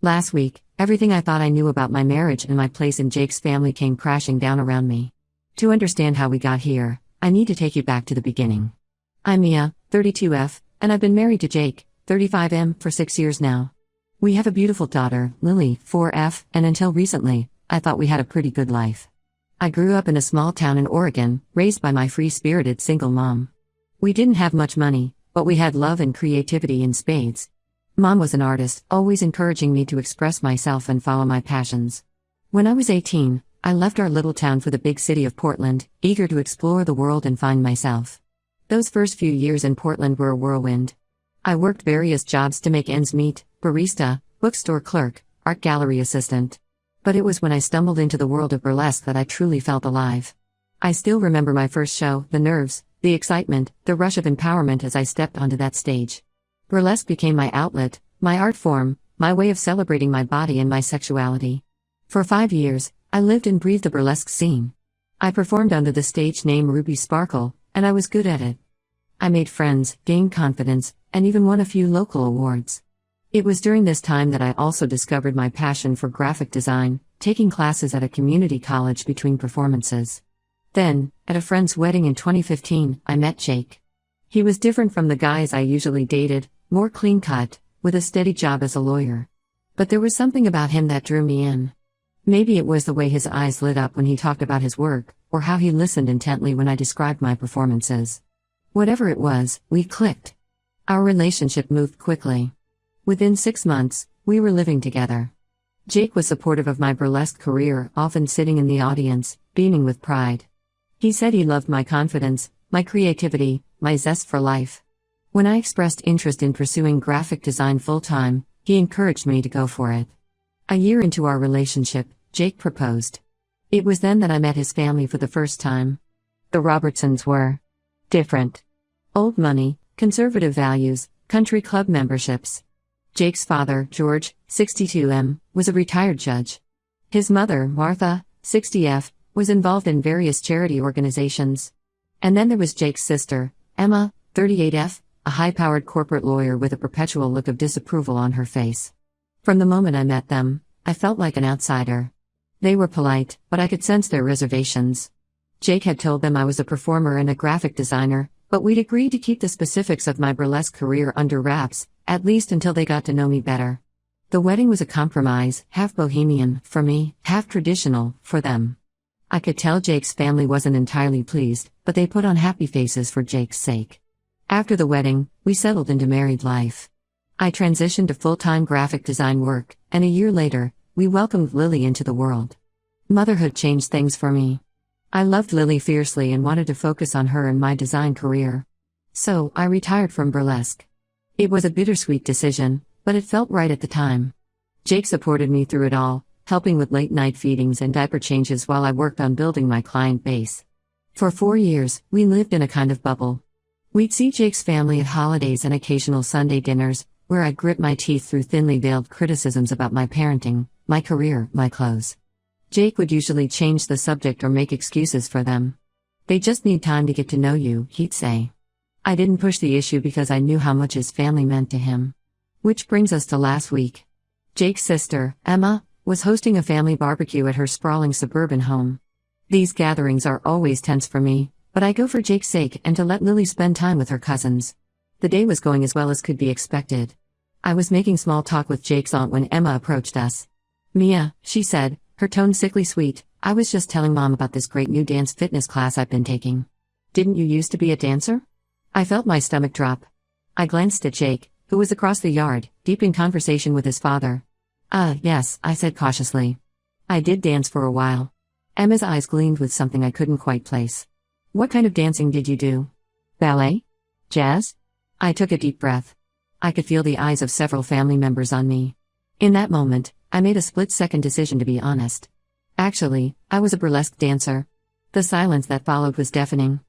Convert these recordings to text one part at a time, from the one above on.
Last week, everything I thought I knew about my marriage and my place in Jake's family came crashing down around me. To understand how we got here, I need to take you back to the beginning. I'm Mia, 32F, and I've been married to Jake, 35M, for 6 years now. We have a beautiful daughter, Lily, 4F, and until recently, I thought we had a pretty good life. I grew up in a small town in Oregon, raised by my free-spirited single mom. We didn't have much money, but we had love and creativity in spades. Mom was an artist, always encouraging me to express myself and follow my passions. When I was 18, I left our little town for the big city of Portland, eager to explore the world and find myself. Those first few years in Portland were a whirlwind. I worked various jobs to make ends meet: barista, bookstore clerk, art gallery assistant. But it was when I stumbled into the world of burlesque that I truly felt alive. I still remember my first show, the nerves, the excitement, the rush of empowerment as I stepped onto that stage. Burlesque became my outlet, my art form, my way of celebrating my body and my sexuality. For 5 years, I lived and breathed the burlesque scene. I performed under the stage name Ruby Sparkle, and I was good at it. I made friends, gained confidence, and even won a few local awards. It was during this time that I also discovered my passion for graphic design, taking classes at a community college between performances. Then, at a friend's wedding in 2015, I met Jake. He was different from the guys I usually dated, more clean-cut, with a steady job as a lawyer. But there was something about him that drew me in. Maybe it was the way his eyes lit up when he talked about his work, or how he listened intently when I described my performances. Whatever it was, we clicked. Our relationship moved quickly. Within 6 months, we were living together. Jake was supportive of my burlesque career, often sitting in the audience, beaming with pride. He said he loved my confidence, my creativity, my zest for life. When I expressed interest in pursuing graphic design full-time, he encouraged me to go for it. A year into our relationship, Jake proposed. It was then that I met his family for the first time. The Robertsons were different. Old money, conservative values, country club memberships. Jake's father, George, 62M, was a retired judge. His mother, Martha, 60F, was involved in various charity organizations. And then there was Jake's sister, Emma, 38F, a high-powered corporate lawyer with a perpetual look of disapproval on her face. From the moment I met them, I felt like an outsider. They were polite, but I could sense their reservations. Jake had told them I was a performer and a graphic designer, but we'd agreed to keep the specifics of my burlesque career under wraps, at least until they got to know me better. The wedding was a compromise, half bohemian, for me, half traditional, for them. I could tell Jake's family wasn't entirely pleased, but they put on happy faces for Jake's sake. After the wedding, we settled into married life. I transitioned to full-time graphic design work, and a year later, we welcomed Lily into the world. Motherhood changed things for me. I loved Lily fiercely and wanted to focus on her and my design career. So, I retired from burlesque. It was a bittersweet decision, but it felt right at the time. Jake supported me through it all, helping with late-night feedings and diaper changes while I worked on building my client base. For 4 years, we lived in a kind of bubble. We'd see Jake's family at holidays and occasional Sunday dinners, where I'd grit my teeth through thinly veiled criticisms about my parenting, my career, my clothes. Jake would usually change the subject or make excuses for them. "They just need time to get to know you," he'd say. I didn't push the issue because I knew how much his family meant to him. Which brings us to last week. Jake's sister, Emma, was hosting a family barbecue at her sprawling suburban home. These gatherings are always tense for me, but I go for Jake's sake and to let Lily spend time with her cousins. The day was going as well as could be expected. I was making small talk with Jake's aunt when Emma approached us. "Mia," she said, her tone sickly sweet, "I was just telling Mom about this great new dance fitness class I've been taking. Didn't you used to be a dancer?" I felt my stomach drop. I glanced at Jake, who was across the yard, deep in conversation with his father. Yes," I said cautiously. "I did dance for a while." Emma's eyes gleamed with something I couldn't quite place. "What kind of dancing did you do? Ballet? Jazz?" I took a deep breath. I could feel the eyes of several family members on me. In that moment, I made a split-second decision to be honest. Actually, I was a burlesque dancer. The silence that followed was deafening.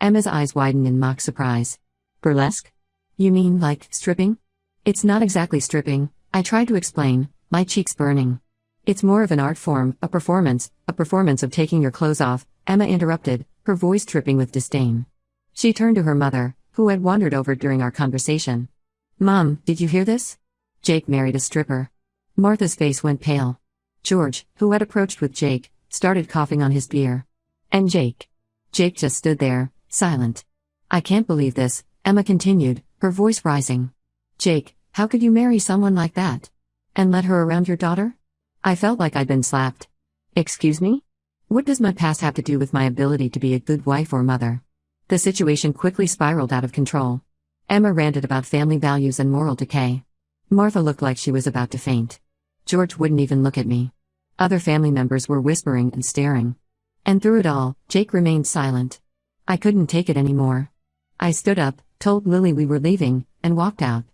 Emma's eyes widened in mock surprise. "Burlesque? You mean like stripping?" "It's not exactly stripping," I tried to explain, my cheeks burning. "It's more of an art form, a performance of taking your clothes off," Emma interrupted, her voice dripping with disdain. She turned to her mother, who had wandered over during our conversation. "Mom, did you hear this? Jake married a stripper." Martha's face went pale. George, who had approached with Jake, started coughing on his beer. And Jake? Jake just stood there, silent. I can't believe this, Emma continued, her voice rising. Jake, how could you marry someone like that? And let her around your daughter? I felt like I'd been slapped. Excuse me? What does my past have to do with my ability to be a good wife or mother? The situation quickly spiraled out of control. Emma ranted about family values and moral decay. Martha looked like she was about to faint. George wouldn't even look at me. Other family members were whispering and staring. And through it all, Jake remained silent. I couldn't take it anymore. I stood up, told Lily we were leaving, and walked out.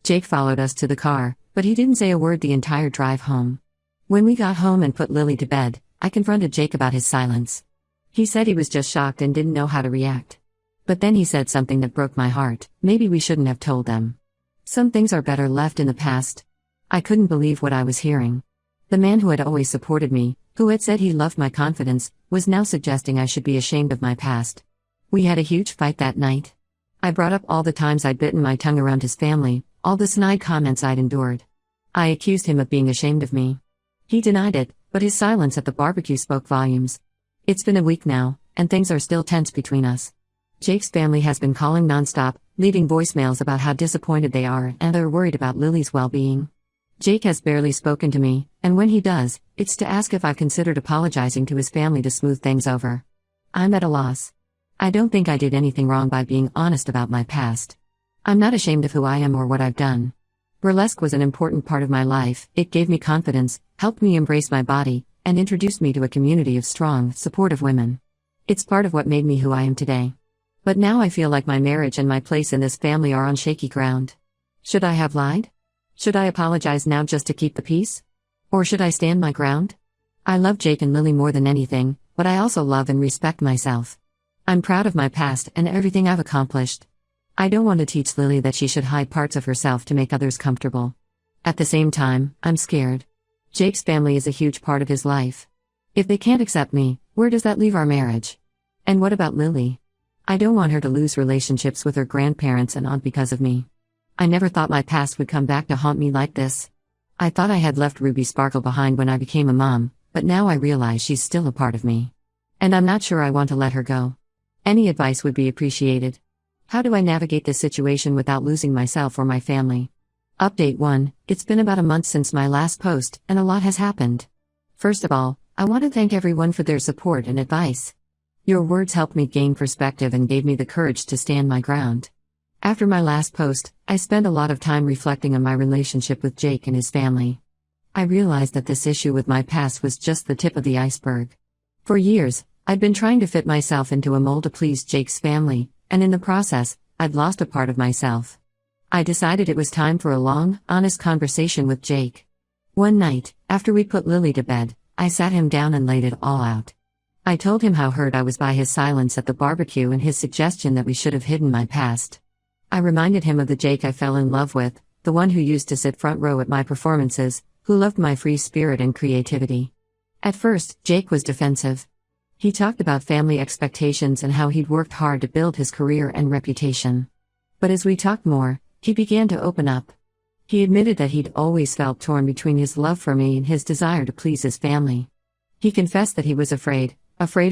Jake followed us to the car, but he didn't say a word the entire drive home. When we got home and put Lily to bed, I confronted Jake about his silence. He said he was just shocked and didn't know how to react. But then he said something that broke my heart: maybe we shouldn't have told them. Some things are better left in the past. I couldn't believe what I was hearing. The man who had always supported me, who had said he loved my confidence, was now suggesting I should be ashamed of my past. We had a huge fight that night. I brought up all the times I'd bitten my tongue around his family, all the snide comments I'd endured. I accused him of being ashamed of me. He denied it, but his silence at the barbecue spoke volumes. It's been a week now, and things are still tense between us. Jake's family has been calling nonstop, leaving voicemails about how disappointed they are and they're worried about Lily's well-being. Jake has barely spoken to me, and when he does, it's to ask if I've considered apologizing to his family to smooth things over. I'm at a loss. I don't think I did anything wrong by being honest about my past. I'm not ashamed of who I am or what I've done. Burlesque was an important part of my life. It gave me confidence, helped me embrace my body, and introduced me to a community of strong, supportive women. It's part of what made me who I am today. But now I feel like my marriage and my place in this family are on shaky ground. Should I have lied? Should I apologize now just to keep the peace? Or should I stand my ground? I love Jake and Lily more than anything, but I also love and respect myself. I'm proud of my past and everything I've accomplished. I don't want to teach Lily that she should hide parts of herself to make others comfortable. At the same time, I'm scared. Jake's family is a huge part of his life. If they can't accept me, where does that leave our marriage? And what about Lily? I don't want her to lose relationships with her grandparents and aunt because of me. I never thought my past would come back to haunt me like this. I thought I had left Ruby Sparkle behind when I became a mom, but now I realize she's still a part of me. And I'm not sure I want to let her go. Any advice would be appreciated. How do I navigate this situation without losing myself or my family? Update 1. It's been about a month since my last post, and a lot has happened. First of all, I want to thank everyone for their support and advice. Your words helped me gain perspective and gave me the courage to stand my ground. After my last post, I spent a lot of time reflecting on my relationship with Jake and his family. I realized that this issue with my past was just the tip of the iceberg. For years, I'd been trying to fit myself into a mold to please Jake's family, and in the process, I'd lost a part of myself. I decided it was time for a long, honest conversation with Jake. One night, after we put Lily to bed, I sat him down and laid it all out. I told him how hurt I was by his silence at the barbecue and his suggestion that we should have hidden my past. I reminded him of the Jake I fell in love with, the one who used to sit front row at my performances, who loved my free spirit and creativity. At first, Jake was defensive. He talked about family expectations and how he'd worked hard to build his career and reputation. But as we talked more, he began to open up. He admitted that he'd always felt torn between his love for me and his desire to please his family. He confessed that he was afraid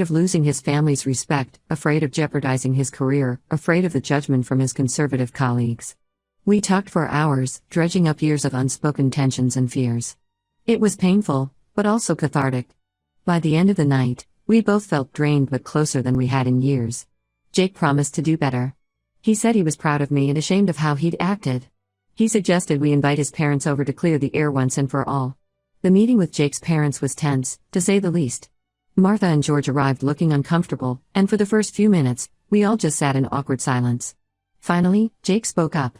of losing his family's respect, afraid of jeopardizing his career, afraid of the judgment from his conservative colleagues. We talked for hours, dredging up years of unspoken tensions and fears. It was painful, but also cathartic. By the end of the night, we both felt drained but closer than we had in years. Jake promised to do better. He said he was proud of me and ashamed of how he'd acted. He suggested we invite his parents over to clear the air once and for all. The meeting with Jake's parents was tense, to say the least. Martha and George arrived looking uncomfortable, and for the first few minutes, we all just sat in awkward silence. Finally, Jake spoke up.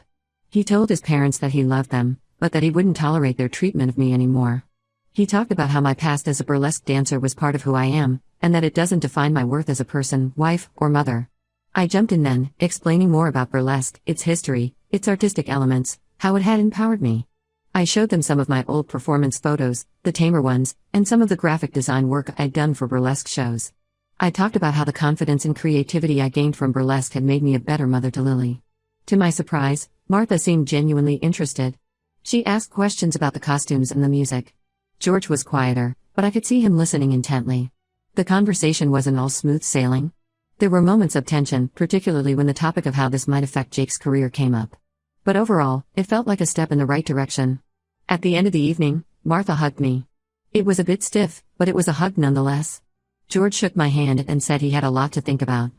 He told his parents that he loved them, but that he wouldn't tolerate their treatment of me anymore. He talked about how my past as a burlesque dancer was part of who I am, and that it doesn't define my worth as a person, wife, or mother. I jumped in then, explaining more about burlesque, its history, its artistic elements, how it had empowered me. I showed them some of my old performance photos, the tamer ones, and some of the graphic design work I'd done for burlesque shows. I talked about how the confidence and creativity I gained from burlesque had made me a better mother to Lily. To my surprise, Martha seemed genuinely interested. She asked questions about the costumes and the music. George was quieter, but I could see him listening intently. The conversation wasn't all smooth sailing. There were moments of tension, particularly when the topic of how this might affect Jake's career came up. But overall, it felt like a step in the right direction. At the end of the evening, Martha hugged me. It was a bit stiff, but it was a hug nonetheless. George shook my hand and said he had a lot to think about.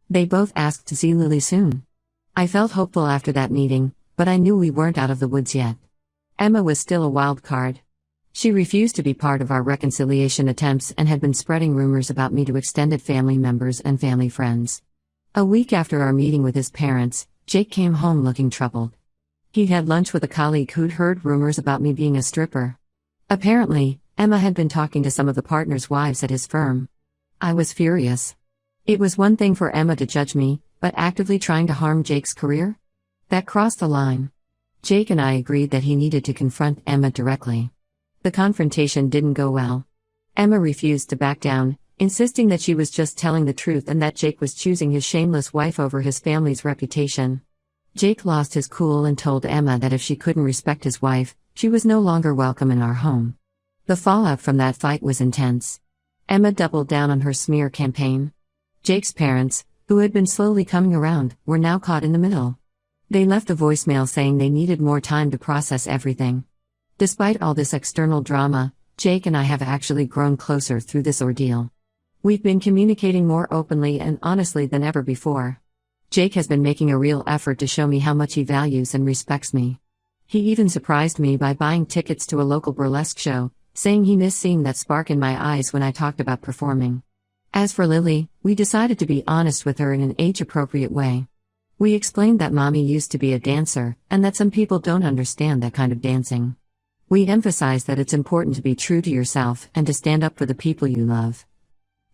They both asked to see Lily soon. I felt hopeful after that meeting, but I knew we weren't out of the woods yet. Emma was still a wild card. She refused to be part of our reconciliation attempts and had been spreading rumors about me to extended family members and family friends. A week after our meeting with his parents, Jake came home looking troubled. He'd had lunch with a colleague who'd heard rumors about me being a stripper. Apparently, Emma had been talking to some of the partners' wives at his firm. I was furious. It was one thing for Emma to judge me, but actively trying to harm Jake's career? That crossed the line. Jake and I agreed that he needed to confront Emma directly. The confrontation didn't go well. Emma refused to back down, insisting that she was just telling the truth and that Jake was choosing his shameless wife over his family's reputation. Jake lost his cool and told Emma that if she couldn't respect his wife, she was no longer welcome in our home. The fallout from that fight was intense. Emma doubled down on her smear campaign. Jake's parents, who had been slowly coming around, were now caught in the middle. They left a voicemail saying they needed more time to process everything. Despite all this external drama, Jake and I have actually grown closer through this ordeal. We've been communicating more openly and honestly than ever before. Jake has been making a real effort to show me how much he values and respects me. He even surprised me by buying tickets to a local burlesque show, saying he missed seeing that spark in my eyes when I talked about performing. As for Lily, we decided to be honest with her in an age-appropriate way. We explained that Mommy used to be a dancer, and that some people don't understand that kind of dancing. We emphasized that it's important to be true to yourself and to stand up for the people you love.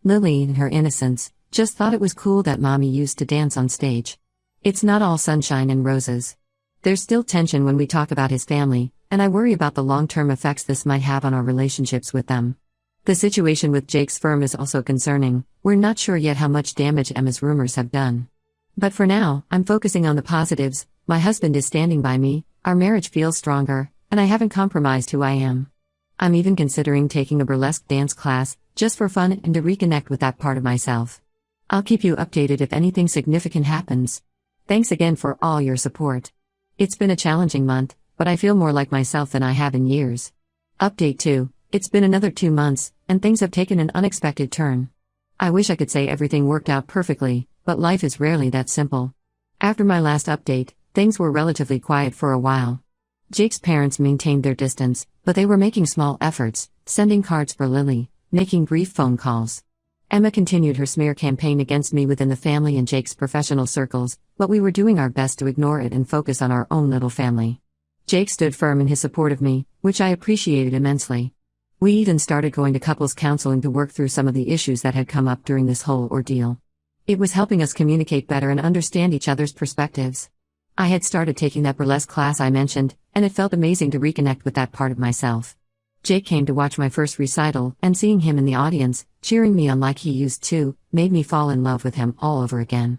Lily, in her innocence, just thought it was cool that Mommy used to dance on stage. It's not all sunshine and roses. There's still tension when we talk about his family, and I worry about the long-term effects this might have on our relationships with them. The situation with Jake's firm is also concerning. We're not sure yet how much damage Emma's rumors have done. But for now, I'm focusing on the positives. My husband is standing by me, our marriage feels stronger, and I haven't compromised who I am. I'm even considering taking a burlesque dance class, just for fun and to reconnect with that part of myself. I'll keep you updated if anything significant happens. Thanks again for all your support. It's been a challenging month, but I feel more like myself than I have in years. Update 2. It's been another 2 months, and things have taken an unexpected turn. I wish I could say everything worked out perfectly, but life is rarely that simple. After my last update, things were relatively quiet for a while. Jake's parents maintained their distance, but they were making small efforts, sending cards for Lily, making brief phone calls. Emma continued her smear campaign against me within the family and Jake's professional circles, but we were doing our best to ignore it and focus on our own little family. Jake stood firm in his support of me, which I appreciated immensely. We even started going to couples counseling to work through some of the issues that had come up during this whole ordeal. It was helping us communicate better and understand each other's perspectives. I had started taking that burlesque class I mentioned, and it felt amazing to reconnect with that part of myself. Jake came to watch my first recital, and seeing him in the audience, cheering me on like he used to, made me fall in love with him all over again.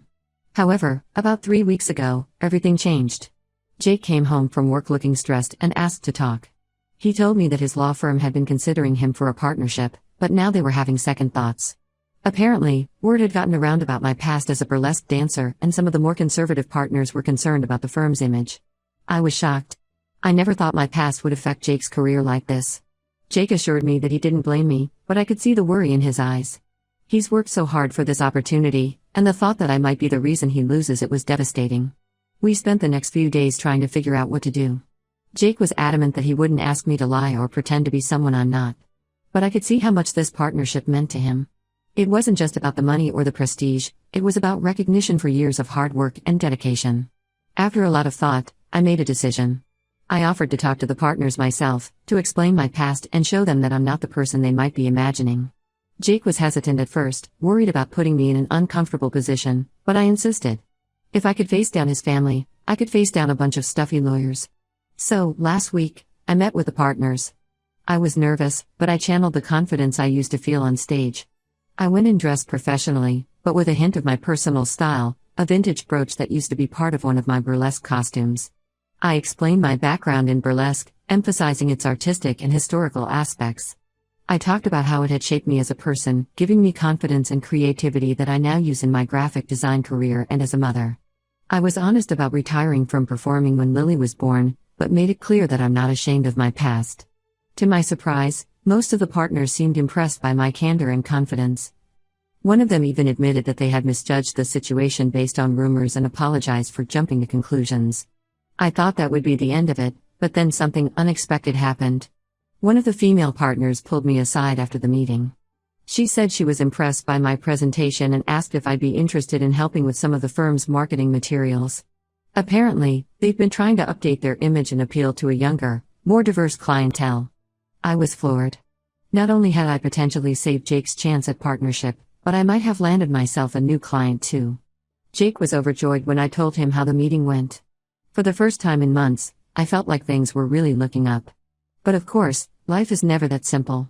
However, about 3 weeks ago, everything changed. Jake came home from work looking stressed and asked to talk. He told me that his law firm had been considering him for a partnership, but now they were having second thoughts. Apparently, word had gotten around about my past as a burlesque dancer, and some of the more conservative partners were concerned about the firm's image. I was shocked. I never thought my past would affect Jake's career like this. Jake assured me that he didn't blame me, but I could see the worry in his eyes. He's worked so hard for this opportunity, and the thought that I might be the reason he loses it was devastating. We spent the next few days trying to figure out what to do. Jake was adamant that he wouldn't ask me to lie or pretend to be someone I'm not. But I could see how much this partnership meant to him. It wasn't just about the money or the prestige, it was about recognition for years of hard work and dedication. After a lot of thought, I made a decision. I offered to talk to the partners myself, to explain my past and show them that I'm not the person they might be imagining. Jake was hesitant at first, worried about putting me in an uncomfortable position, but I insisted. If I could face down his family, I could face down a bunch of stuffy lawyers. So, last week, I met with the partners. I was nervous, but I channeled the confidence I used to feel on stage. I went in dressed professionally, but with a hint of my personal style, a vintage brooch that used to be part of one of my burlesque costumes. I explained my background in burlesque, emphasizing its artistic and historical aspects. I talked about how it had shaped me as a person, giving me confidence and creativity that I now use in my graphic design career and as a mother. I was honest about retiring from performing when Lily was born, but made it clear that I'm not ashamed of my past. To my surprise, most of the partners seemed impressed by my candor and confidence. One of them even admitted that they had misjudged the situation based on rumors and apologized for jumping to conclusions. I thought that would be the end of it, but then something unexpected happened. One of the female partners pulled me aside after the meeting. She said she was impressed by my presentation and asked if I'd be interested in helping with some of the firm's marketing materials. Apparently, they've been trying to update their image and appeal to a younger, more diverse clientele. I was floored. Not only had I potentially saved Jake's chance at partnership, but I might have landed myself a new client too. Jake was overjoyed when I told him how the meeting went. For the first time in months, I felt like things were really looking up. But of course, life is never that simple.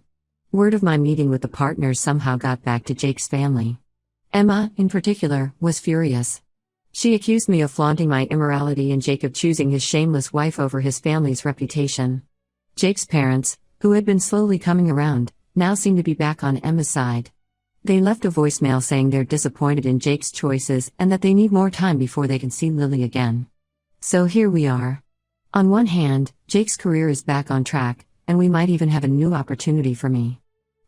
Word of my meeting with the partners somehow got back to Jake's family. Emma, in particular, was furious. She accused me of flaunting my immorality and Jacob choosing his shameless wife over his family's reputation. Jake's parents, who had been slowly coming around, now seemed to be back on Emma's side. They left a voicemail saying they're disappointed in Jake's choices and that they need more time before they can see Lily again. So here we are. On one hand, Jake's career is back on track, and we might even have a new opportunity for me.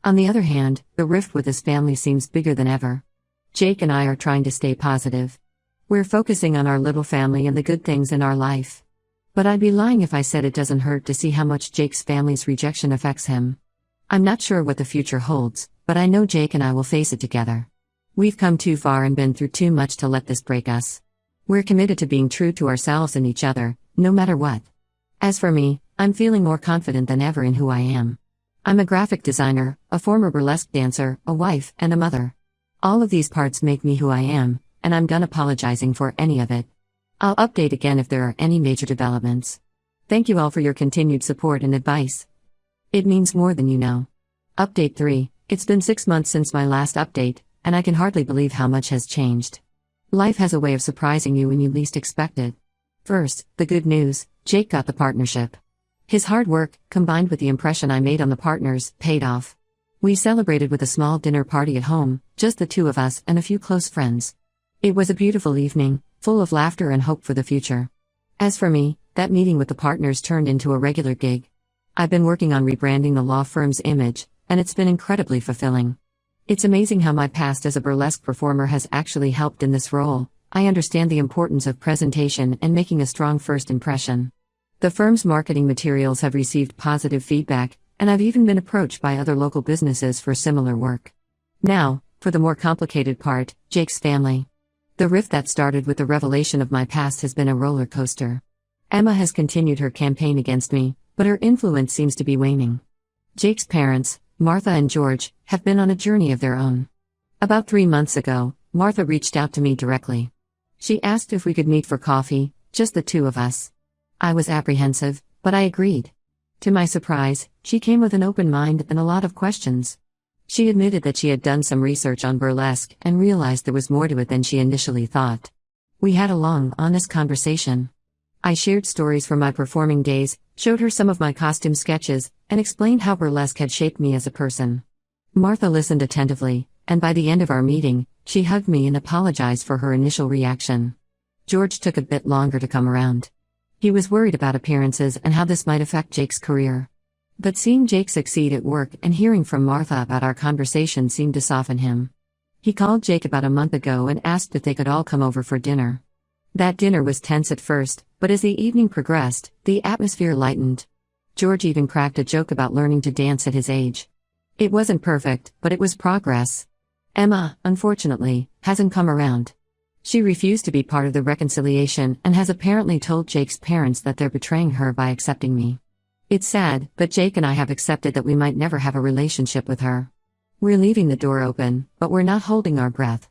On the other hand, the rift with his family seems bigger than ever. Jake and I are trying to stay positive. We're focusing on our little family and the good things in our life. But I'd be lying if I said it doesn't hurt to see how much Jake's family's rejection affects him. I'm not sure what the future holds, but I know Jake and I will face it together. We've come too far and been through too much to let this break us. We're committed to being true to ourselves and each other, no matter what. As for me, I'm feeling more confident than ever in who I am. I'm a graphic designer, a former burlesque dancer, a wife, and a mother. All of these parts make me who I am, and I'm done apologizing for any of it. I'll update again if there are any major developments. Thank you all for your continued support and advice. It means more than you know. Update 3. It's been 6 months since my last update, and I can hardly believe how much has changed. Life has a way of surprising you when you least expect it. First, the good news: Jake got the partnership. His hard work, combined with the impression I made on the partners, paid off. We celebrated with a small dinner party at home, just the two of us and a few close friends. It was a beautiful evening, full of laughter and hope for the future. As for me, that meeting with the partners turned into a regular gig. I've been working on rebranding the law firm's image, and it's been incredibly fulfilling. It's amazing how my past as a burlesque performer has actually helped in this role. I understand the importance of presentation and making a strong first impression. The firm's marketing materials have received positive feedback, and I've even been approached by other local businesses for similar work. Now, for the more complicated part, Jake's family. The rift that started with the revelation of my past has been a roller coaster. Emma has continued her campaign against me, but her influence seems to be waning. Jake's parents, Martha and George, have been on a journey of their own. About 3 months ago, Martha reached out to me directly. She asked if we could meet for coffee, just the two of us. I was apprehensive, but I agreed. To my surprise, she came with an open mind and a lot of questions. She admitted that she had done some research on burlesque and realized there was more to it than she initially thought. We had a long, honest conversation. I shared stories from my performing days, showed her some of my costume sketches, and explained how burlesque had shaped me as a person. Martha listened attentively, and by the end of our meeting, she hugged me and apologized for her initial reaction. George took a bit longer to come around. He was worried about appearances and how this might affect Jake's career. But seeing Jake succeed at work and hearing from Martha about our conversation seemed to soften him. He called Jake about a month ago and asked if they could all come over for dinner. That dinner was tense at first, but as the evening progressed, the atmosphere lightened. George even cracked a joke about learning to dance at his age. It wasn't perfect, but it was progress. Emma, unfortunately, hasn't come around. She refused to be part of the reconciliation and has apparently told Jake's parents that they're betraying her by accepting me. It's sad, but Jake and I have accepted that we might never have a relationship with her. We're leaving the door open, but we're not holding our breath.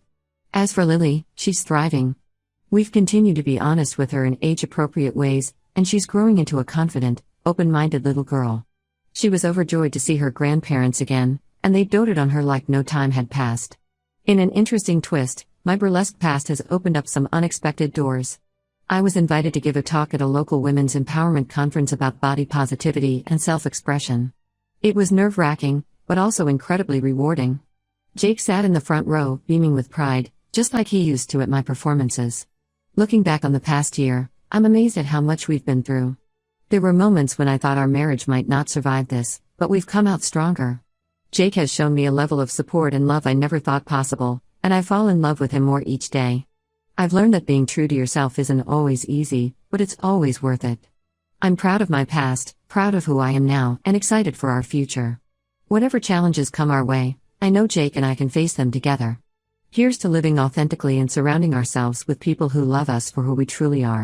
As for Lily, she's thriving. We've continued to be honest with her in age-appropriate ways, and she's growing into a confident, open-minded little girl. She was overjoyed to see her grandparents again, and they doted on her like no time had passed. In an interesting twist, my burlesque past has opened up some unexpected doors. I was invited to give a talk at a local women's empowerment conference about body positivity and self-expression. It was nerve-wracking, but also incredibly rewarding. Jake sat in the front row, beaming with pride, just like he used to at my performances. Looking back on the past year, I'm amazed at how much we've been through. There were moments when I thought our marriage might not survive this, but we've come out stronger. Jake has shown me a level of support and love I never thought possible, and I fall in love with him more each day. I've learned that being true to yourself isn't always easy, but it's always worth it. I'm proud of my past, proud of who I am now, and excited for our future. Whatever challenges come our way, I know Jake and I can face them together. Here's to living authentically and surrounding ourselves with people who love us for who we truly are.